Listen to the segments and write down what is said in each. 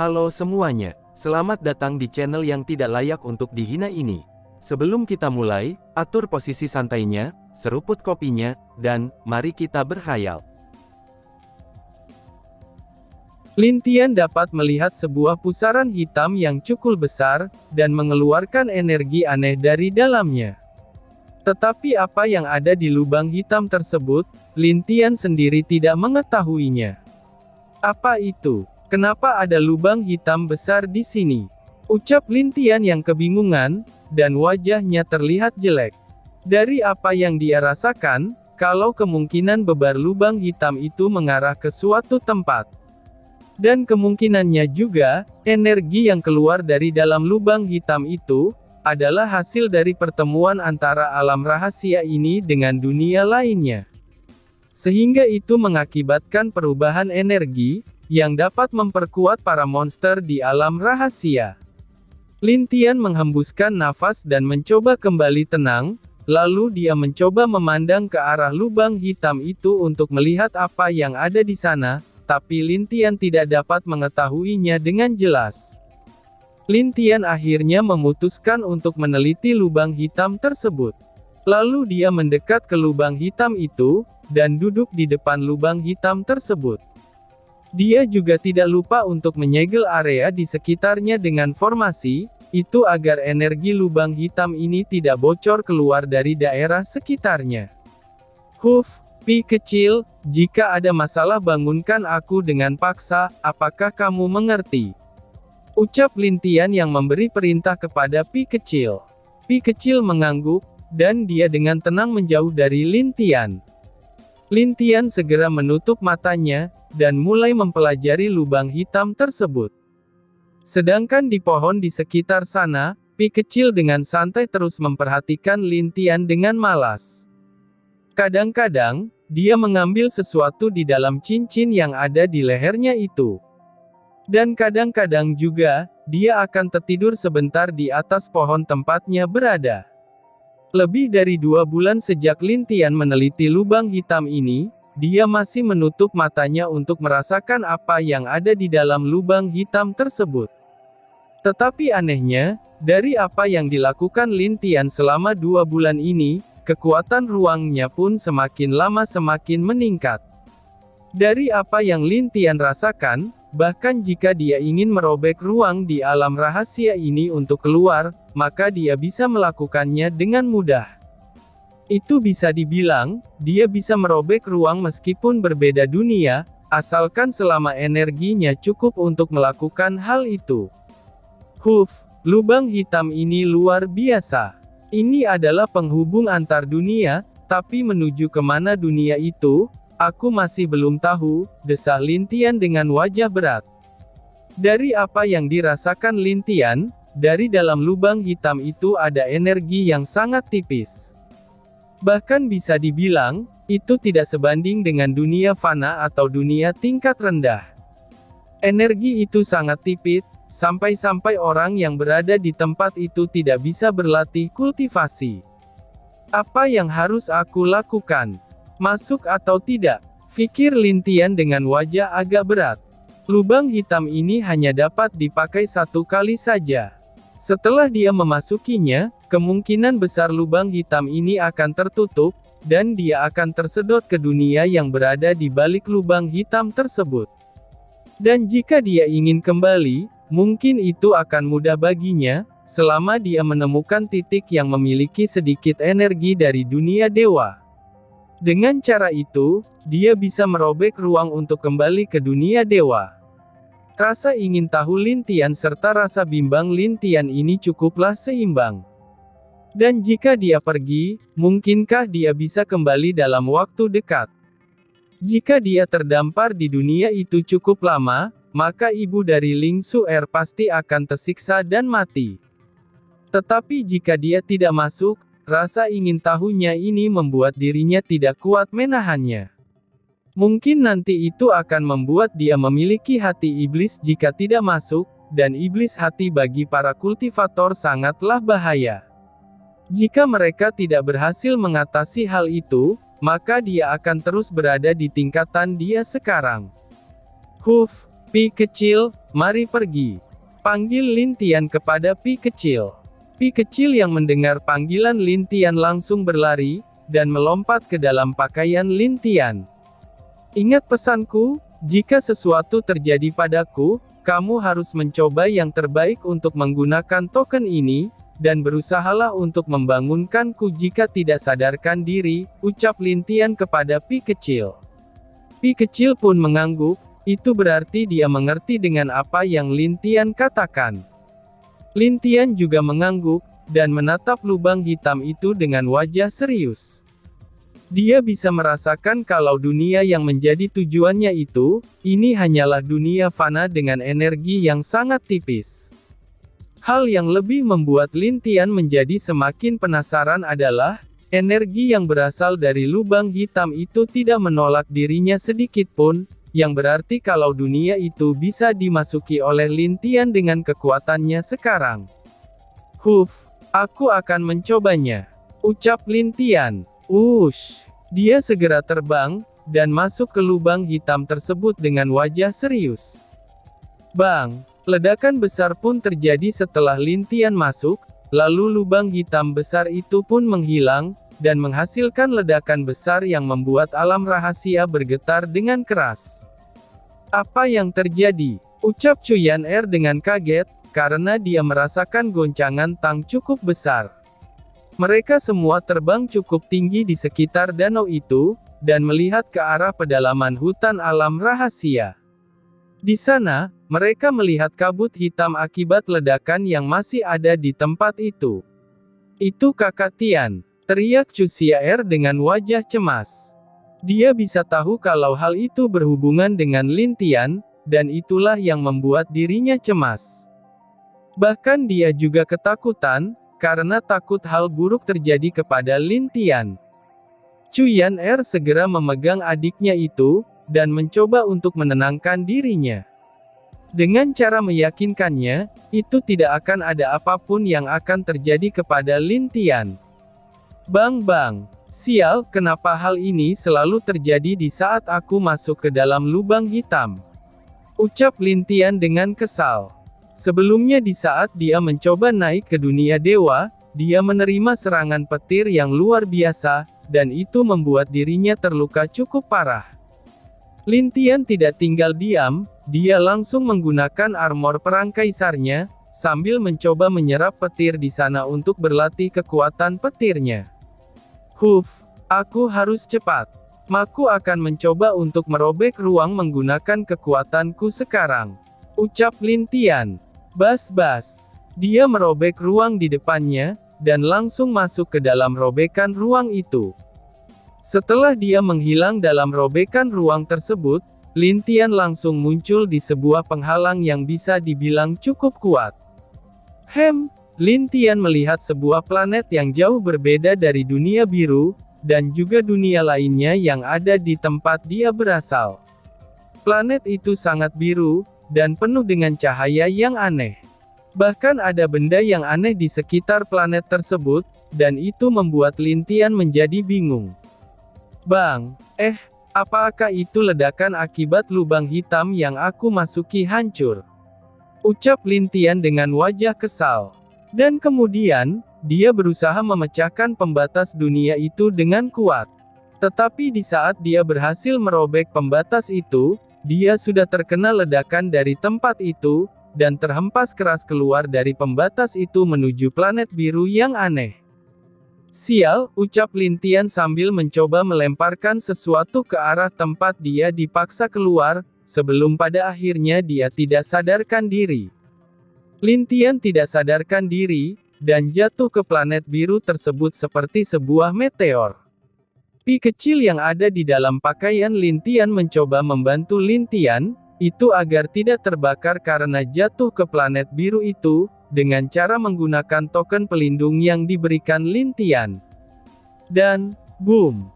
Halo semuanya, selamat datang di channel yang tidak layak untuk dihina ini. Sebelum kita mulai, atur posisi santainya, seruput kopinya, dan mari kita berkhayal. Lintian dapat melihat sebuah pusaran hitam yang cukup besar, dan mengeluarkan energi aneh dari dalamnya. Tetapi apa yang ada di lubang hitam tersebut, Lintian sendiri tidak mengetahuinya. Apa itu? Kenapa ada lubang hitam besar di sini? Ucap Lintian yang kebingungan, dan wajahnya terlihat jelek. Dari apa yang dia rasakan, kalau kemungkinan bebar lubang hitam itu mengarah ke suatu tempat. Dan kemungkinannya juga, energi yang keluar dari dalam lubang hitam itu, adalah hasil dari pertemuan antara alam rahasia ini dengan dunia lainnya. Sehingga itu mengakibatkan perubahan energi, yang dapat memperkuat para monster di alam rahasia. Lintian menghembuskan nafas dan mencoba kembali tenang, lalu dia mencoba memandang ke arah lubang hitam itu untuk melihat apa yang ada di sana, tapi Lintian tidak dapat mengetahuinya dengan jelas. Lintian akhirnya memutuskan untuk meneliti lubang hitam tersebut. Lalu dia mendekat ke lubang hitam itu, dan duduk di depan lubang hitam tersebut. Dia juga tidak lupa untuk menyegel area di sekitarnya dengan formasi, itu agar energi lubang hitam ini tidak bocor keluar dari daerah sekitarnya. Pi kecil, jika ada masalah bangunkan aku dengan paksa, apakah kamu mengerti? Ucap Lintian yang memberi perintah kepada Pi kecil. Pi kecil mengangguk, dan dia dengan tenang menjauh dari Lintian. Lintian segera menutup matanya, dan mulai mempelajari lubang hitam tersebut. Sedangkan di pohon di sekitar sana, Pi kecil dengan santai terus memperhatikan Lintian dengan malas. Kadang-kadang, dia mengambil sesuatu di dalam cincin yang ada di lehernya itu. Dan kadang-kadang juga, dia akan tertidur sebentar di atas pohon tempatnya berada. Lebih dari 2 bulan sejak Lintian meneliti lubang hitam ini, dia masih menutup matanya untuk merasakan apa yang ada di dalam lubang hitam tersebut. Tetapi anehnya, dari apa yang dilakukan Lintian selama 2 bulan ini, kekuatan ruangnya pun semakin lama semakin meningkat. Dari apa yang Lintian rasakan, bahkan jika dia ingin merobek ruang di alam rahasia ini untuk keluar, maka dia bisa melakukannya dengan mudah. Itu bisa dibilang, dia bisa merobek ruang meskipun berbeda dunia, asalkan selama energinya cukup untuk melakukan hal itu. Lubang hitam ini luar biasa. Ini adalah penghubung antar dunia, tapi menuju kemana dunia itu, aku masih belum tahu, desah Lintian dengan wajah berat. Dari apa yang dirasakan Lintian, dari dalam lubang hitam itu ada energi yang sangat tipis. Bahkan bisa dibilang, itu tidak sebanding dengan dunia fana atau dunia tingkat rendah. Energi itu sangat tipis, sampai-sampai orang yang berada di tempat itu tidak bisa berlatih kultivasi. Apa yang harus aku lakukan? Masuk atau tidak? Pikir Lintian dengan wajah agak berat. Lubang hitam ini hanya dapat dipakai 1 kali saja. Setelah dia memasukinya, kemungkinan besar lubang hitam ini akan tertutup, dan dia akan tersedot ke dunia yang berada di balik lubang hitam tersebut. Dan jika dia ingin kembali, mungkin itu akan mudah baginya, selama dia menemukan titik yang memiliki sedikit energi dari dunia dewa. Dengan cara itu, dia bisa merobek ruang untuk kembali ke dunia dewa. Rasa ingin tahu Lintian serta rasa bimbang Lintian ini cukuplah seimbang. Dan jika dia pergi, mungkinkah dia bisa kembali dalam waktu dekat? Jika dia terdampar di dunia itu cukup lama, maka ibu dari Ling Suer pasti akan tersiksa dan mati. Tetapi jika dia tidak masuk, rasa ingin tahunya ini membuat dirinya tidak kuat menahannya. Mungkin nanti itu akan membuat dia memiliki hati iblis jika tidak masuk, dan iblis hati bagi para kultivator sangatlah bahaya. Jika mereka tidak berhasil mengatasi hal itu, maka dia akan terus berada di tingkatan dia sekarang. Pi kecil, mari pergi. Panggil Lin Tian kepada Pi kecil. Pi kecil yang mendengar panggilan Lin Tian langsung berlari, dan melompat ke dalam pakaian Lin Tian. Ingat pesanku, jika sesuatu terjadi padaku, kamu harus mencoba yang terbaik untuk menggunakan token ini, dan berusahalah untuk membangunkanku jika tidak sadarkan diri, ucap Lin Tian kepada Pi kecil. Pi kecil pun mengangguk, itu berarti dia mengerti dengan apa yang Lin Tian katakan. Lin Tian juga mengangguk, dan menatap lubang hitam itu dengan wajah serius. Dia bisa merasakan kalau dunia yang menjadi tujuannya itu, ini hanyalah dunia fana dengan energi yang sangat tipis. Hal yang lebih membuat Lin Tian menjadi semakin penasaran adalah, energi yang berasal dari lubang hitam itu tidak menolak dirinya sedikit pun, yang berarti kalau dunia itu bisa dimasuki oleh Lin Tian dengan kekuatannya sekarang. Huf, aku akan mencobanya, ucap Lin Tian. Wush, dia segera terbang, dan masuk ke lubang hitam tersebut dengan wajah serius. Bang, ledakan besar pun terjadi setelah Lin Tian masuk, lalu lubang hitam besar itu pun menghilang, dan menghasilkan ledakan besar yang membuat alam rahasia bergetar dengan keras. Apa yang terjadi? Ucap Cuyan Er dengan kaget, karena dia merasakan goncangan tang cukup besar. Mereka semua terbang cukup tinggi di sekitar danau itu, dan melihat ke arah pedalaman hutan alam rahasia. Di sana, mereka melihat kabut hitam akibat ledakan yang masih ada di tempat itu. Itu Kakak Tian, teriak Cusia Er dengan wajah cemas. Dia bisa tahu kalau hal itu berhubungan dengan Lin Tian, dan itulah yang membuat dirinya cemas. Bahkan dia juga ketakutan, karena takut hal buruk terjadi kepada Lin Tian. Cuyan Er segera memegang adiknya itu, dan mencoba untuk menenangkan dirinya. Dengan cara meyakinkannya, itu tidak akan ada apapun yang akan terjadi kepada Lin Tian. Bang, sial, kenapa hal ini selalu terjadi di saat aku masuk ke dalam lubang hitam? Ucap Lin Tian dengan kesal. Sebelumnya di saat dia mencoba naik ke dunia dewa, dia menerima serangan petir yang luar biasa, dan itu membuat dirinya terluka cukup parah. Lin Tian tidak tinggal diam, dia langsung menggunakan armor perang kaisarnya, sambil mencoba menyerap petir di sana untuk berlatih kekuatan petirnya. Huf, aku harus cepat. Aku akan mencoba untuk merobek ruang menggunakan kekuatanku sekarang. Ucap Lin Tian. Bas. Dia merobek ruang di depannya, dan langsung masuk ke dalam robekan ruang itu. Setelah dia menghilang dalam robekan ruang tersebut, Lin Tian langsung muncul di sebuah penghalang yang bisa dibilang cukup kuat. Lin Tian melihat sebuah planet yang jauh berbeda dari dunia biru, dan juga dunia lainnya yang ada di tempat dia berasal. Planet itu sangat biru, dan penuh dengan cahaya yang aneh. Bahkan ada benda yang aneh di sekitar planet tersebut, dan itu membuat Lin Tian menjadi bingung. Bang, apakah itu ledakan akibat lubang hitam yang aku masuki hancur? Ucap Lin Tian dengan wajah kesal. Dan kemudian, dia berusaha memecahkan pembatas dunia itu dengan kuat. Tetapi di saat dia berhasil merobek pembatas itu, dia sudah terkena ledakan dari tempat itu, dan terhempas keras keluar dari pembatas itu menuju planet biru yang aneh. Sial, ucap Lin Tian sambil mencoba melemparkan sesuatu ke arah tempat dia dipaksa keluar, sebelum pada akhirnya dia tidak sadarkan diri. Lin Tian tidak sadarkan diri, dan jatuh ke planet biru tersebut seperti sebuah meteor. Pi kecil yang ada di dalam pakaian Lin Tian mencoba membantu Lin Tian, itu agar tidak terbakar karena jatuh ke planet biru itu, dengan cara menggunakan token pelindung yang diberikan Lin Tian. Dan, boom!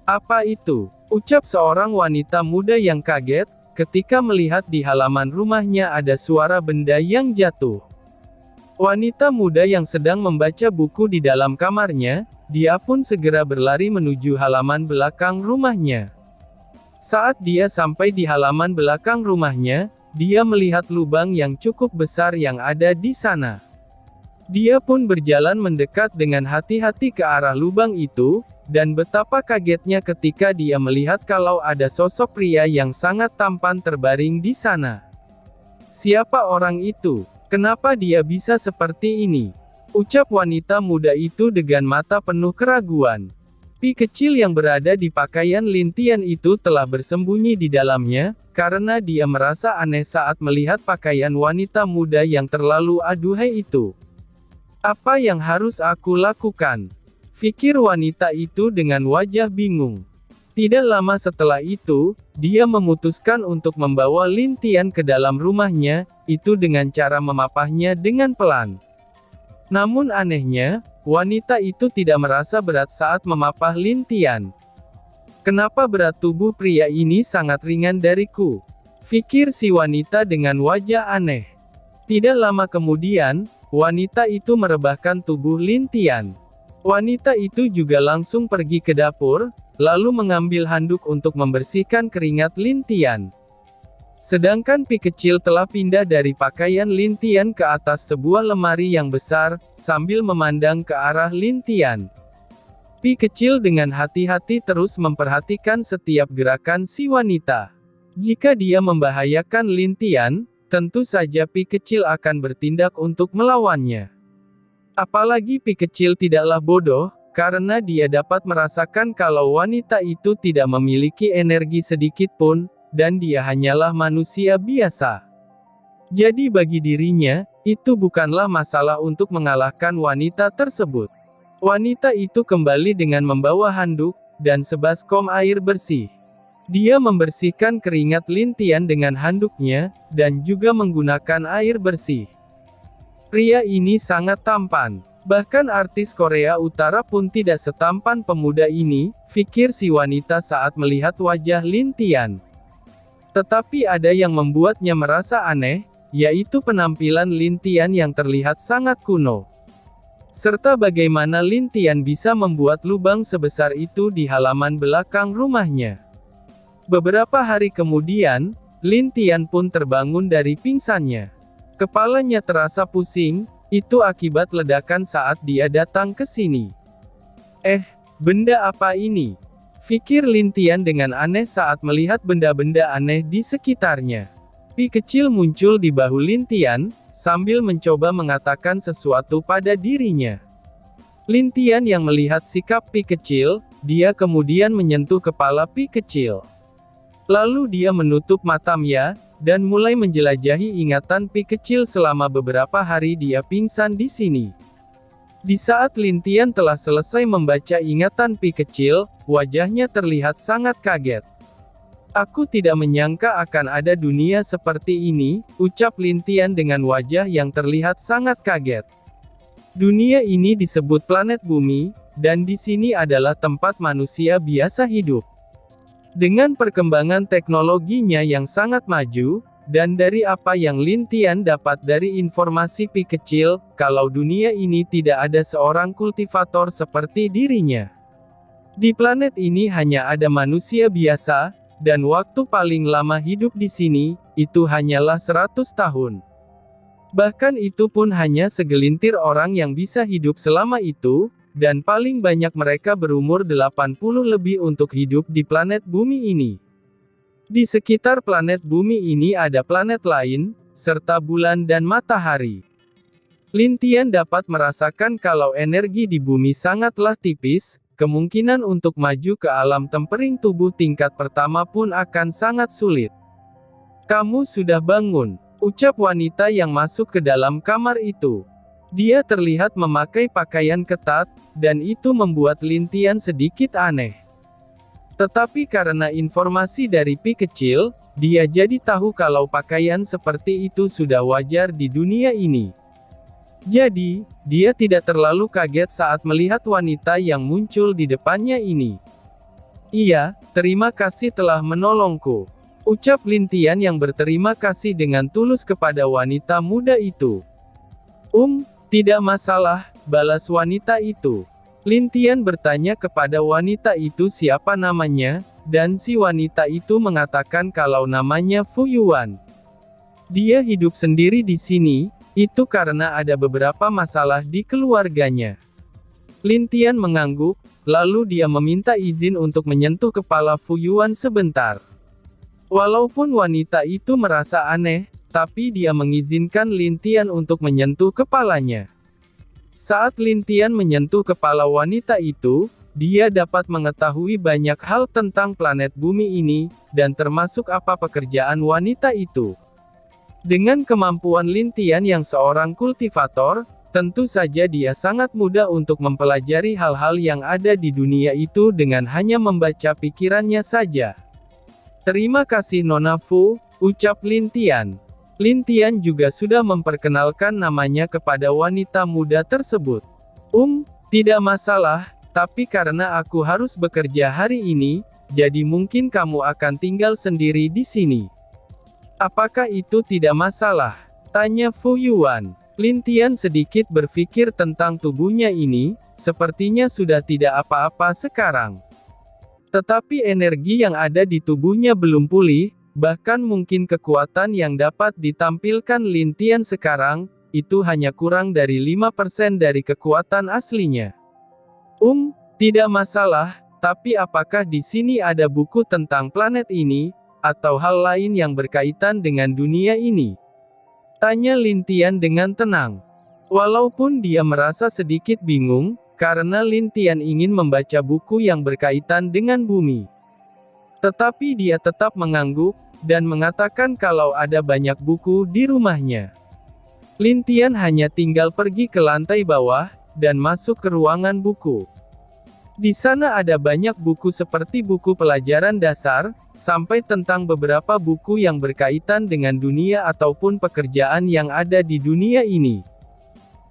Apa itu? Ucap seorang wanita muda yang kaget, ketika melihat di halaman rumahnya ada suara benda yang jatuh. Wanita muda yang sedang membaca buku di dalam kamarnya, dia pun segera berlari menuju halaman belakang rumahnya. Saat dia sampai di halaman belakang rumahnya, dia melihat lubang yang cukup besar yang ada di sana. Dia pun berjalan mendekat dengan hati-hati ke arah lubang itu, dan betapa kagetnya ketika dia melihat kalau ada sosok pria yang sangat tampan terbaring di sana. Siapa orang itu? Kenapa dia bisa seperti ini? Ucap wanita muda itu dengan mata penuh keraguan. Pi kecil yang berada di pakaian Lin Tian itu telah bersembunyi di dalamnya, karena dia merasa aneh saat melihat pakaian wanita muda yang terlalu aduhai itu. Apa yang harus aku lakukan? Pikir wanita itu dengan wajah bingung. Tidak lama setelah itu, dia memutuskan untuk membawa Lin Tian ke dalam rumahnya, itu dengan cara memapahnya dengan pelan. Namun anehnya, wanita itu tidak merasa berat saat memapah Lin Tian. Kenapa berat tubuh pria ini sangat ringan dariku? Pikir si wanita dengan wajah aneh. Tidak lama kemudian, wanita itu merebahkan tubuh Lin Tian. Wanita itu juga langsung pergi ke dapur, lalu mengambil handuk untuk membersihkan keringat Lin Tian. Sedangkan Pi kecil telah pindah dari pakaian Lin Tian ke atas sebuah lemari yang besar, sambil memandang ke arah Lin Tian. Pi kecil dengan hati-hati terus memperhatikan setiap gerakan si wanita. Jika dia membahayakan Lin Tian, tentu saja Pi kecil akan bertindak untuk melawannya. Apalagi Pi kecil tidaklah bodoh, karena dia dapat merasakan kalau wanita itu tidak memiliki energi sedikit pun, dan dia hanyalah manusia biasa. Jadi bagi dirinya, itu bukanlah masalah untuk mengalahkan wanita tersebut. Wanita itu kembali dengan membawa handuk, dan sebaskom air bersih. Dia membersihkan keringat Lin Tian dengan handuknya, dan juga menggunakan air bersih. Pria ini sangat tampan. Bahkan artis Korea Utara pun tidak setampan pemuda ini, pikir si wanita saat melihat wajah Lin Tian. Tetapi ada yang membuatnya merasa aneh, yaitu penampilan Lin Tian yang terlihat sangat kuno. Serta bagaimana Lin Tian bisa membuat lubang sebesar itu di halaman belakang rumahnya. Beberapa hari kemudian, Lin Tian pun terbangun dari pingsannya. Kepalanya terasa pusing, itu akibat ledakan saat dia datang ke sini. Benda apa ini? Pikir Lin Tian dengan aneh saat melihat benda-benda aneh di sekitarnya. Pi kecil muncul di bahu Lin Tian, sambil mencoba mengatakan sesuatu pada dirinya. Lin Tian yang melihat sikap Pi kecil, dia kemudian menyentuh kepala Pi kecil. Lalu dia menutup matanya, dan mulai menjelajahi ingatan Pi kecil selama beberapa hari dia pingsan di sini. Di saat Lin Tian telah selesai membaca ingatan Pi kecil, wajahnya terlihat sangat kaget. Aku tidak menyangka akan ada dunia seperti ini, ucap Lin Tian dengan wajah yang terlihat sangat kaget. Dunia ini disebut planet bumi, dan di sini adalah tempat manusia biasa hidup. Dengan perkembangan teknologinya yang sangat maju, dan dari apa yang Lin Tian dapat dari informasi Pi kecil, kalau dunia ini tidak ada seorang kultivator seperti dirinya. Di planet ini hanya ada manusia biasa, dan waktu paling lama hidup di sini, itu hanyalah 100 tahun. Bahkan itu pun hanya segelintir orang yang bisa hidup selama itu, dan paling banyak mereka berumur 80 lebih untuk hidup di planet bumi ini. Di sekitar planet bumi ini ada planet lain, serta bulan dan matahari. Lin Tian dapat merasakan kalau energi di bumi sangatlah tipis, kemungkinan untuk maju ke alam tempering tubuh tingkat pertama pun akan sangat sulit. Kamu sudah bangun, ucap wanita yang masuk ke dalam kamar itu. Dia terlihat memakai pakaian ketat, dan itu membuat Lin Tian sedikit aneh. Tetapi karena informasi dari Pi kecil, dia jadi tahu kalau pakaian seperti itu sudah wajar di dunia ini. Jadi, dia tidak terlalu kaget saat melihat wanita yang muncul di depannya ini. Iya, terima kasih telah menolongku, ucap Lin Tian yang berterima kasih dengan tulus kepada wanita muda itu. Tidak masalah, balas wanita itu. Lin Tian bertanya kepada wanita itu siapa namanya, dan si wanita itu mengatakan kalau namanya Fu Yuan. Dia hidup sendiri di sini, itu karena ada beberapa masalah di keluarganya. Lin Tian mengangguk, lalu dia meminta izin untuk menyentuh kepala Fu Yuan sebentar. Walaupun wanita itu merasa aneh, tapi dia mengizinkan Lin Tian untuk menyentuh kepalanya. Saat Lin Tian menyentuh kepala wanita itu, dia dapat mengetahui banyak hal tentang planet bumi ini, dan termasuk apa pekerjaan wanita itu. Dengan kemampuan Lin Tian yang seorang kultivator, tentu saja dia sangat mudah untuk mempelajari hal-hal yang ada di dunia itu dengan hanya membaca pikirannya saja. Terima kasih Nona Fu, ucap Lin Tian. Lin Tian juga sudah memperkenalkan namanya kepada wanita muda tersebut. Tidak masalah, tapi karena aku harus bekerja hari ini, jadi mungkin kamu akan tinggal sendiri di sini. Apakah itu tidak masalah? Tanya Fu Yuan. Lin Tian sedikit berpikir tentang tubuhnya ini, sepertinya sudah tidak apa-apa sekarang. Tetapi energi yang ada di tubuhnya belum pulih, bahkan mungkin kekuatan yang dapat ditampilkan Lin Tian sekarang, itu hanya kurang dari 5% dari kekuatan aslinya. Tidak masalah, tapi apakah di sini ada buku tentang planet ini, atau hal lain yang berkaitan dengan dunia ini? Tanya Lin Tian dengan tenang. Walaupun dia merasa sedikit bingung, karena Lin Tian ingin membaca buku yang berkaitan dengan bumi. Tetapi dia tetap mengangguk, dan mengatakan kalau ada banyak buku di rumahnya. Lin Tian hanya tinggal pergi ke lantai bawah, dan masuk ke ruangan buku. Di sana ada banyak buku seperti buku pelajaran dasar, sampai tentang beberapa buku yang berkaitan dengan dunia ataupun pekerjaan yang ada di dunia ini.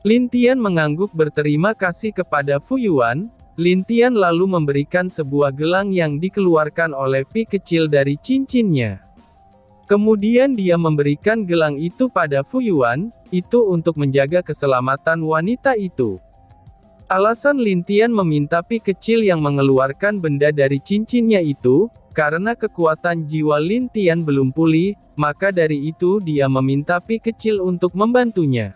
Lin Tian mengangguk berterima kasih kepada Fu Yuan. Lin Tian lalu memberikan sebuah gelang yang dikeluarkan oleh Pi kecil dari cincinnya. Kemudian dia memberikan gelang itu pada Fu Yuan, itu untuk menjaga keselamatan wanita itu. Alasan Lin Tian meminta Pi kecil yang mengeluarkan benda dari cincinnya itu, karena kekuatan jiwa Lin Tian belum pulih, maka dari itu dia meminta Pi kecil untuk membantunya.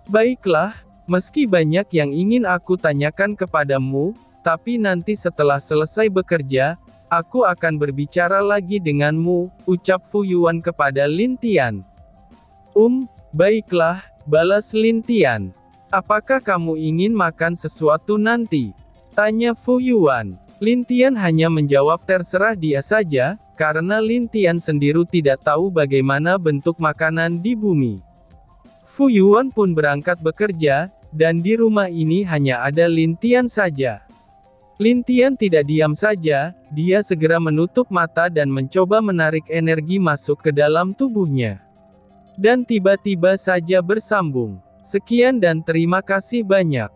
Baiklah, meski banyak yang ingin aku tanyakan kepadamu, tapi nanti setelah selesai bekerja, aku akan berbicara lagi denganmu, ucap Fu Yuan kepada Lin Tian. Baiklah, balas Lin Tian. Apakah kamu ingin makan sesuatu nanti? Tanya Fu Yuan. Lin Tian hanya menjawab terserah dia saja, karena Lin Tian sendiri tidak tahu bagaimana bentuk makanan di bumi. Fu Yuan pun berangkat bekerja, dan di rumah ini hanya ada Lin Tian saja. Lin Tian tidak diam saja, dia segera menutup mata dan mencoba menarik energi masuk ke dalam tubuhnya. Dan tiba-tiba saja bersambung. Sekian dan terima kasih banyak.